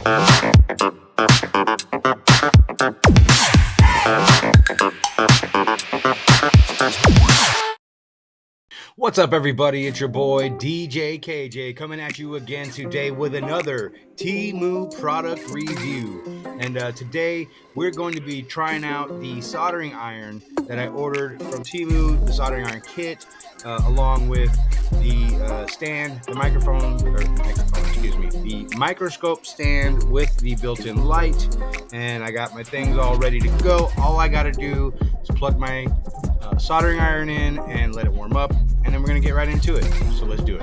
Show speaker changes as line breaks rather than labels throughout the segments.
What's up, everybody? It's your boy DJ KJ coming at you again today with another TEMU product review. And today we're going to be trying out the soldering iron that I ordered from TEMU, the soldering iron kit, along with the stand, the microscope stand with the built-in light. And I got my things all ready to go. All I got to do is plug my soldering iron in and let it warm up, and then we're going to get right into it. So let's do it.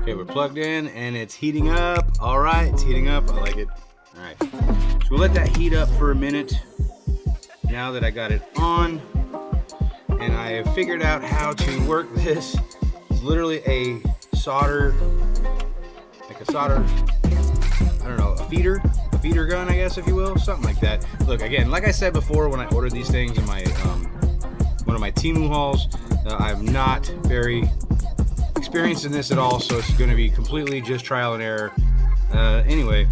Okay, we're plugged in and it's heating up. All right, it's heating up. I like it. All right, so we'll let that heat up for a minute. Now that I got it on and I have figured out how to work this, it's literally a solder, I don't know, a feeder gun, I guess, if you will, something like that. Look, again, like I said before, when I ordered these things in my one of my TEMU hauls, I'm not very experienced in this at all, so it's going to be completely just trial and error. Anyway,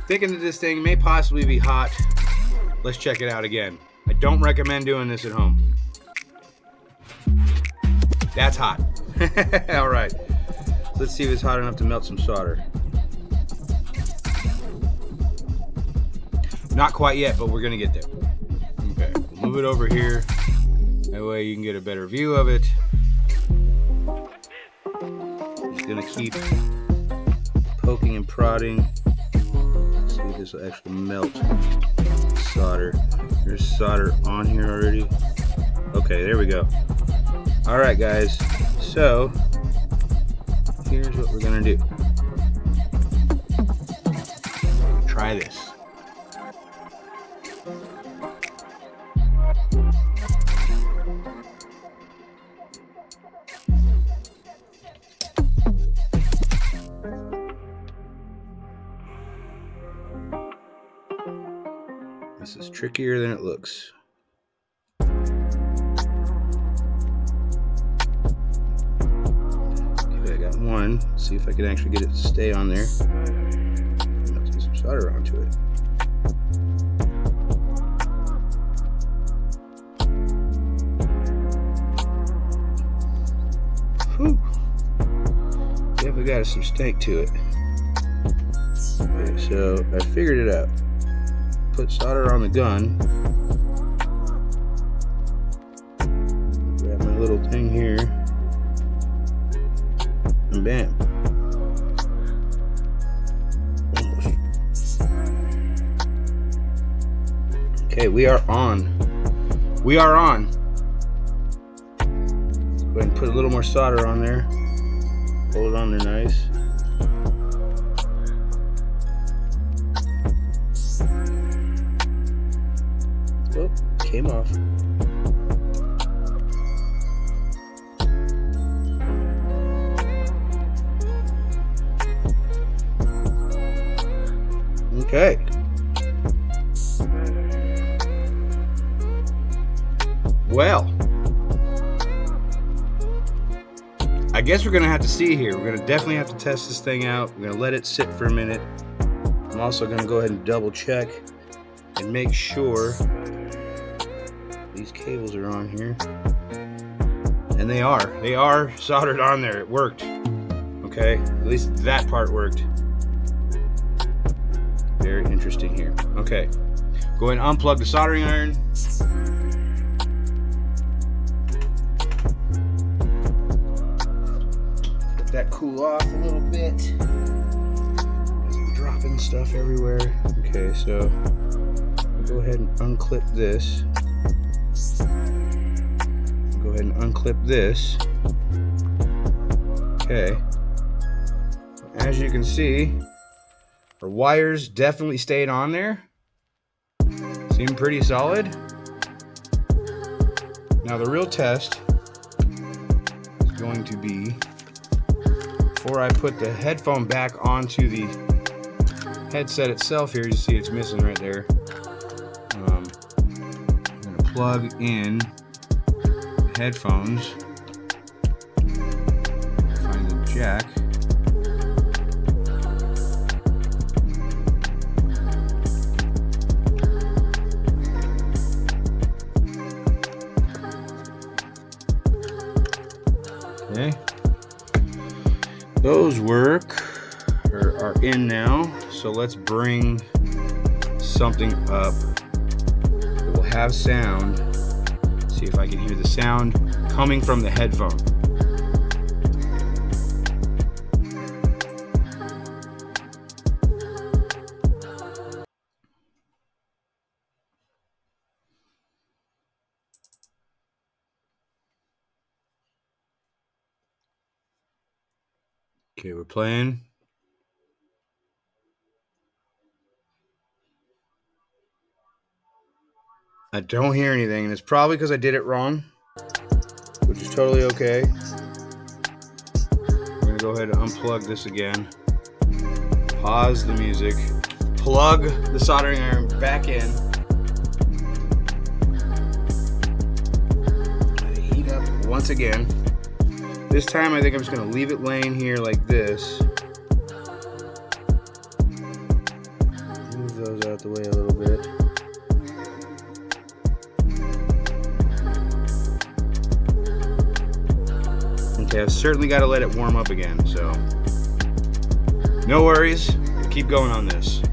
thinking that this thing may possibly be hot. Let's check it out again. I don't recommend doing this at home. That's hot. All right, let's see if it's hot enough to melt some solder. Not quite yet, but we're gonna get there. Okay, we'll move it over here. That way you can get a better view of it. Just gonna keep poking and prodding. See if this will actually melt solder. There's solder on here already. Okay, there we go. All right, guys. So here's what we're gonna do. Try this. This is trickier than it looks. One, see if I can actually get it to stay on there. Melting some solder onto it. Whew. Definitely got some stank to it. Okay, so I figured it out. Put solder on the gun. Grab my little thing here. And bam. Okay, we are on. We are on. Let's go ahead and put a little more solder on there. Hold it on there nice. Oh, came off. Okay. Well, I guess we're gonna have to see here. We're gonna definitely have to test this thing out. We're gonna let it sit for a minute. I'm also gonna go ahead and double check and make sure these cables are on here. And they are soldered on there. It worked. Okay, at least that part worked. Very interesting here. Okay, go ahead and unplug the soldering iron. Let that cool off a little bit. I'm dropping stuff everywhere. Okay, so I'll go ahead and unclip this. Go ahead and unclip this. Okay. As you can see, our wires definitely stayed on there. Seem pretty solid. Now the real test is going to be before I put the headphone back onto the headset itself here. You see it's missing right there. plug in headphones. Find the jack. Okay, those work or are in now. So let's bring something up that will have sound. See if I can hear the sound coming from the headphone. Okay, we're playing. I don't hear anything, and it's probably because I did it wrong, which is totally okay. We're gonna go ahead and unplug this again. Pause the music. Plug the soldering iron back in. Let it heat up once again. This time I think I'm just gonna leave it laying here like this. Move those out the way a little bit. Okay, I've certainly got to let it warm up again, so no worries. We'll keep going on this.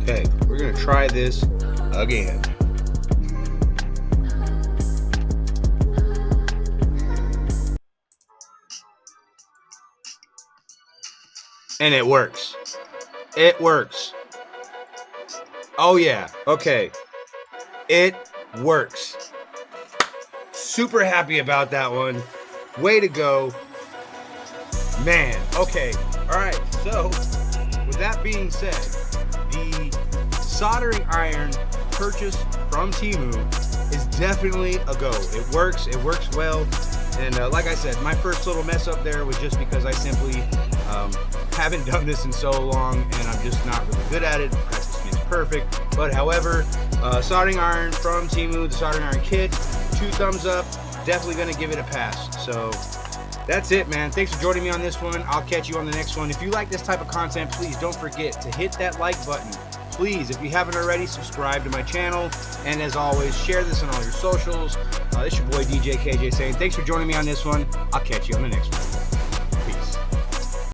Okay, we're gonna try this again. And it works. It works. Oh yeah, okay. It works. Super happy about that one. Way to go. Man, okay. All right, so with that being said, the soldering iron purchased from TEMU is definitely a go. It works well. And like I said, my first little mess up there was just because I simply haven't done this in so long and I'm just not really good at it. Practice makes perfect. But however, soldering iron from TEMU, the soldering iron kit, 2 thumbs up. Definitely gonna give it a pass. So that's it, man. Thanks for joining me on this one. I'll catch you on the next one. If you like this type of content, please don't forget to hit that like button. Please, if you haven't already, subscribe to my channel. And as always, share this on all your socials. It's your boy DJ KJ saying thanks for joining me on this one. I'll catch you on the next one.